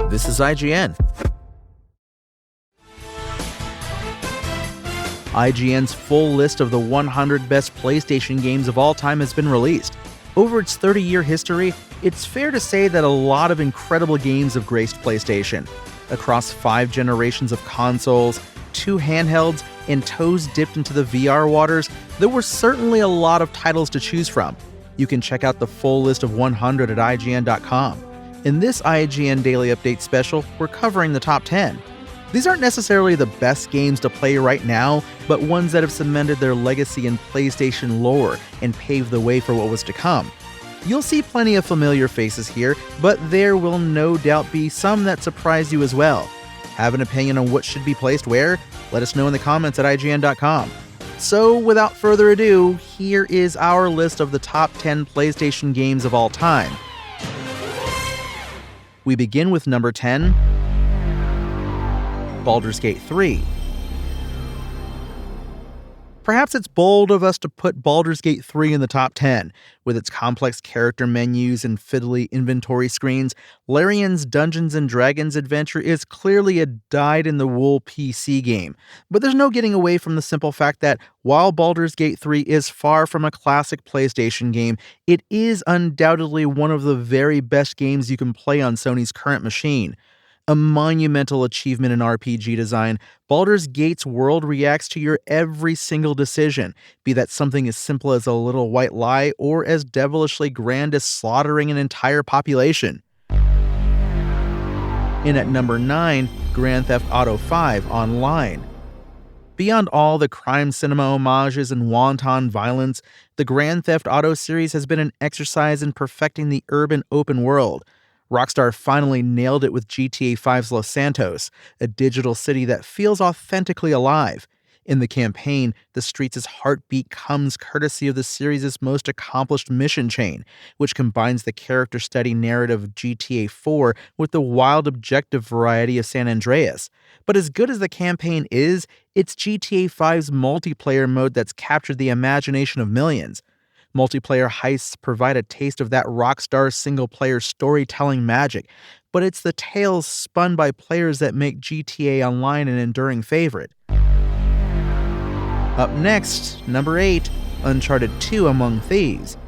This is IGN. IGN's full list of the 100 best PlayStation games of all time has been released. Over its 30-year history, it's fair to say that a lot of incredible games have graced PlayStation. Across 5 generations of consoles, 2 handhelds, and toes dipped into the VR waters, there were certainly a lot of titles to choose from. You can check out the full list of 100 at IGN.com. In this IGN Daily Update special, we're covering the top 10. These aren't necessarily the best games to play right now, but ones that have cemented their legacy in PlayStation lore and paved the way for what was to come. You'll see plenty of familiar faces here, but there will no doubt be some that surprise you as well. Have an opinion on what should be placed where? Let us know in the comments at IGN.com. So, without further ado, here is our list of the top 10 PlayStation games of all time. We begin with number 10, Baldur's Gate 3. Perhaps it's bold of us to put Baldur's Gate 3 in the top 10. With its complex character menus and fiddly inventory screens, Larian's Dungeons & Dragons adventure is clearly a dyed-in-the-wool PC game. But there's no getting away from the simple fact that while Baldur's Gate 3 is far from a classic PlayStation game, it is undoubtedly one of the very best games you can play on Sony's current machine. A monumental achievement in RPG design, Baldur's Gate's world reacts to your every single decision, be that something as simple as a little white lie or as devilishly grand as slaughtering an entire population. And at number 9, Grand Theft Auto 5 Online. Beyond all the crime cinema homages and wanton violence, the Grand Theft Auto series has been an exercise in perfecting the urban open world. Rockstar finally nailed it with GTA 5's Los Santos, a digital city that feels authentically alive. In the campaign, the streets' heartbeat comes courtesy of the series' most accomplished mission chain, which combines the character-study narrative of GTA 4 with the wild objective variety of San Andreas. But as good as the campaign is, it's GTA 5's multiplayer mode that's captured the imagination of millions. Multiplayer heists provide a taste of that Rockstar single-player storytelling magic, but it's the tales spun by players that make GTA Online an enduring favorite. Up next, number 8, Uncharted 2 Among Thieves.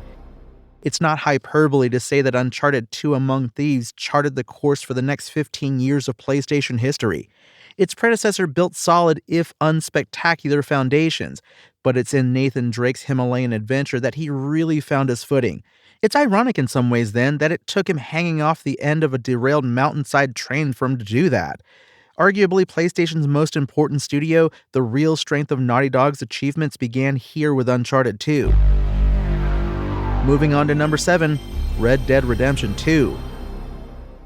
It's not hyperbole to say that Uncharted 2 Among Thieves charted the course for the next 15 years of PlayStation history. Its predecessor built solid, if unspectacular, foundations, but it's in Nathan Drake's Himalayan adventure that he really found his footing. It's ironic in some ways, then, that it took him hanging off the end of a derailed mountainside train for him to do that. Arguably PlayStation's most important studio, the real strength of Naughty Dog's achievements began here with Uncharted 2. Moving on to number 7, Red Dead Redemption 2.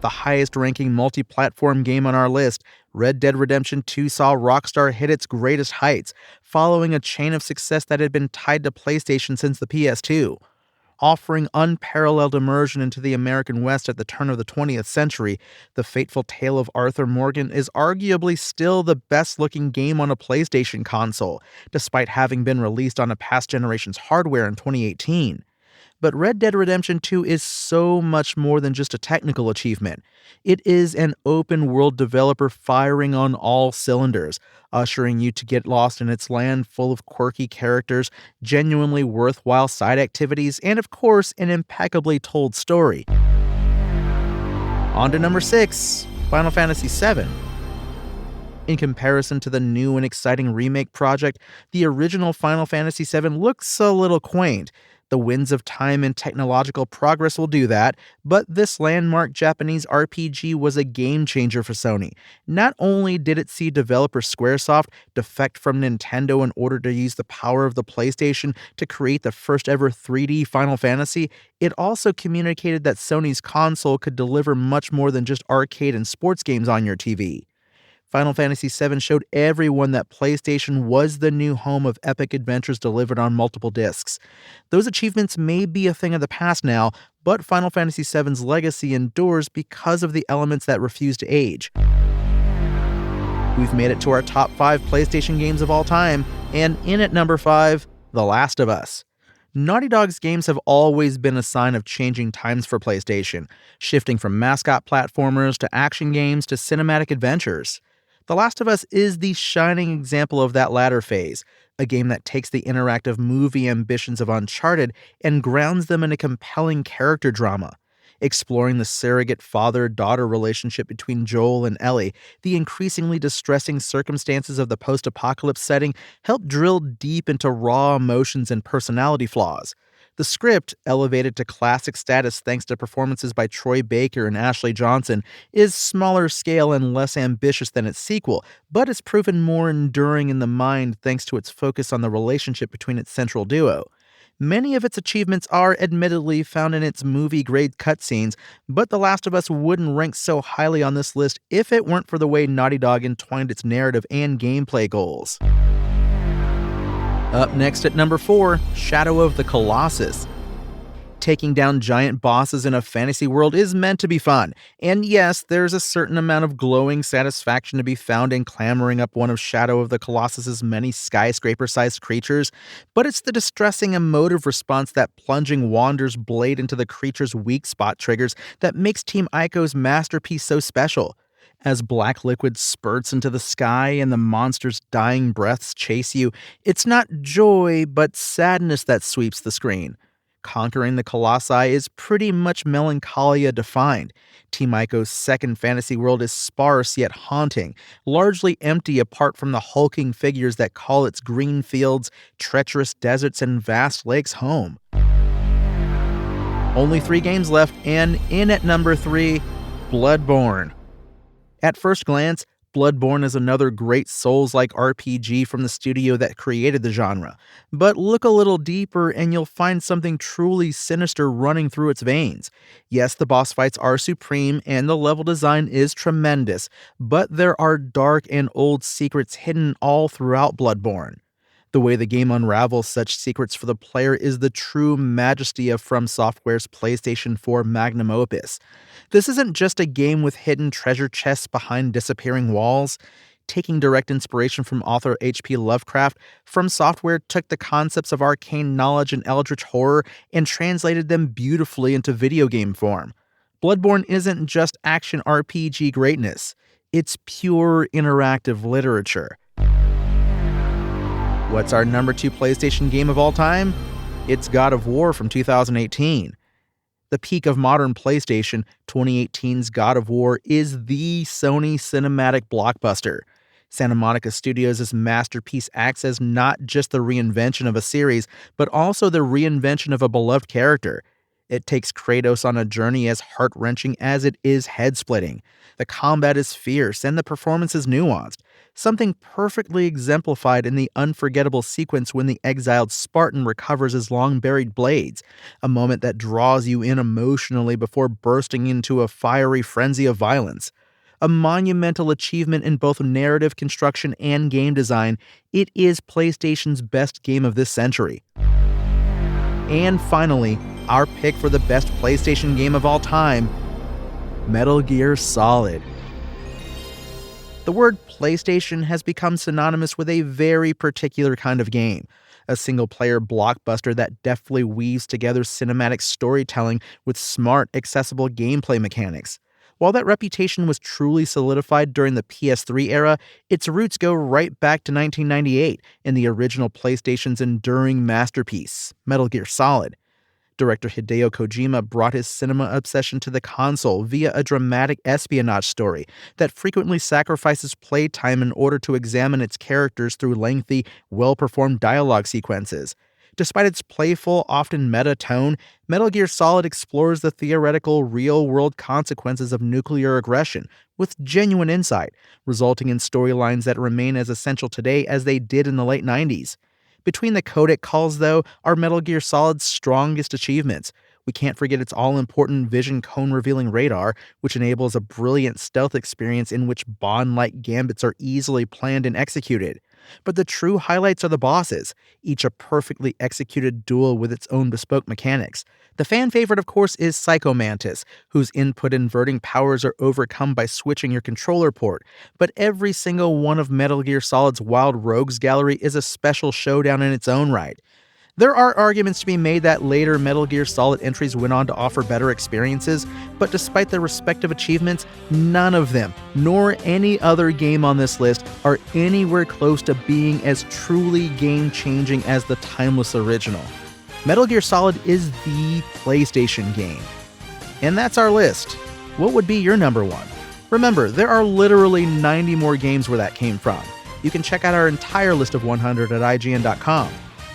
The highest-ranking multi-platform game on our list, Red Dead Redemption 2 saw Rockstar hit its greatest heights, following a chain of success that had been tied to PlayStation since the PS2. Offering unparalleled immersion into the American West at the turn of the 20th century, The Fateful Tale of Arthur Morgan is arguably still the best-looking game on a PlayStation console, despite having been released on a past generation's hardware in 2018. But Red Dead Redemption 2 is so much more than just a technical achievement. It is an open-world developer firing on all cylinders, ushering you to get lost in its land full of quirky characters, genuinely worthwhile side activities, and of course, an impeccably told story. On to number 6, Final Fantasy VII. In comparison to the new and exciting remake project, the original Final Fantasy VII looks a little quaint. The winds of time and technological progress will do that, but this landmark Japanese RPG was a game-changer for Sony. Not only did it see developer Squaresoft defect from Nintendo in order to use the power of the PlayStation to create the first-ever 3D Final Fantasy, it also communicated that Sony's console could deliver much more than just arcade and sports games on your TV. Final Fantasy VII showed everyone that PlayStation was the new home of epic adventures delivered on multiple discs. Those achievements may be a thing of the past now, but Final Fantasy VII's legacy endures because of the elements that refuse to age. We've made it to our top 5 PlayStation games of all time, and in at number 5, The Last of Us. Naughty Dog's games have always been a sign of changing times for PlayStation, shifting from mascot platformers to action games to cinematic adventures. The Last of Us is the shining example of that latter phase, a game that takes the interactive movie ambitions of Uncharted and grounds them in a compelling character drama. Exploring the surrogate father-daughter relationship between Joel and Ellie, the increasingly distressing circumstances of the post-apocalypse setting help drill deep into raw emotions and personality flaws. The script, elevated to classic status thanks to performances by Troy Baker and Ashley Johnson, is smaller scale and less ambitious than its sequel, but it's proven more enduring in the mind thanks to its focus on the relationship between its central duo. Many of its achievements are admittedly found in its movie-grade cutscenes, but The Last of Us wouldn't rank so highly on this list if it weren't for the way Naughty Dog entwined its narrative and gameplay goals. Up next at number 4, Shadow of the Colossus. Taking down giant bosses in a fantasy world is meant to be fun, and yes, there's a certain amount of glowing satisfaction to be found in clambering up one of Shadow of the Colossus's many skyscraper-sized creatures, but it's the distressing emotive response that plunging Wander's blade into the creature's weak spot triggers that makes Team Ico's masterpiece so special. As black liquid spurts into the sky and the monster's dying breaths chase you, it's not joy, but sadness that sweeps the screen. Conquering the Colossi is pretty much melancholia defined. Team Ico's second fantasy world is sparse yet haunting, largely empty apart from the hulking figures that call its green fields, treacherous deserts, and vast lakes home. Only 3 games left, and in at number 3, Bloodborne. At first glance, Bloodborne is another great Souls-like RPG from the studio that created the genre, but look a little deeper and you'll find something truly sinister running through its veins. Yes, the boss fights are supreme and the level design is tremendous, but there are dark and old secrets hidden all throughout Bloodborne. The way the game unravels such secrets for the player is the true majesty of From Software's PlayStation 4 magnum opus. This isn't just a game with hidden treasure chests behind disappearing walls. Taking direct inspiration from author H.P. Lovecraft, From Software took the concepts of arcane knowledge and eldritch horror and translated them beautifully into video game form. Bloodborne isn't just action RPG greatness, it's pure interactive literature. What's our number 2 PlayStation game of all time? It's God of War from 2018. The peak of modern PlayStation, 2018's God of War is the Sony cinematic blockbuster. Santa Monica Studios' masterpiece acts as not just the reinvention of a series, but also the reinvention of a beloved character. It takes Kratos on a journey as heart-wrenching as it is head-splitting. The combat is fierce and the performance is nuanced, something perfectly exemplified in the unforgettable sequence when the exiled Spartan recovers his long-buried blades, a moment that draws you in emotionally before bursting into a fiery frenzy of violence. A monumental achievement in both narrative construction and game design, it is PlayStation's best game of this century. And finally, our pick for the best PlayStation game of all time, Metal Gear Solid. The word PlayStation has become synonymous with a very particular kind of game, a single-player blockbuster that deftly weaves together cinematic storytelling with smart, accessible gameplay mechanics. While that reputation was truly solidified during the PS3 era, its roots go right back to 1998 in the original PlayStation's enduring masterpiece, Metal Gear Solid. Director Hideo Kojima brought his cinema obsession to the console via a dramatic espionage story that frequently sacrifices playtime in order to examine its characters through lengthy, well-performed dialogue sequences. Despite its playful, often meta tone, Metal Gear Solid explores the theoretical, real-world consequences of nuclear aggression with genuine insight, resulting in storylines that remain as essential today as they did in the late 90s. Between the codec calls, though, are Metal Gear Solid's strongest achievements. We can't forget its all-important vision cone-revealing radar, which enables a brilliant stealth experience in which Bond-like gambits are easily planned and executed. But the true highlights are the bosses, each a perfectly executed duel with its own bespoke mechanics. The fan favorite, of course, is Psycho Mantis, whose input-inverting powers are overcome by switching your controller port, but every single one of Metal Gear Solid's wild rogues gallery is a special showdown in its own right. There are arguments to be made that later Metal Gear Solid entries went on to offer better experiences, but despite their respective achievements, none of them, nor any other game on this list, are anywhere close to being as truly game-changing as the timeless original. Metal Gear Solid is the PlayStation game. And that's our list. What would be your number one? Remember, there are literally 90 more games where that came from. You can check out our entire list of 100 at IGN.com.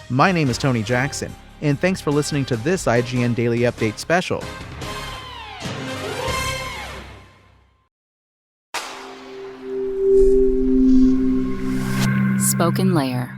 My name is Tony Jackson, and thanks for listening to this IGN Daily Update special. Spoken Layer.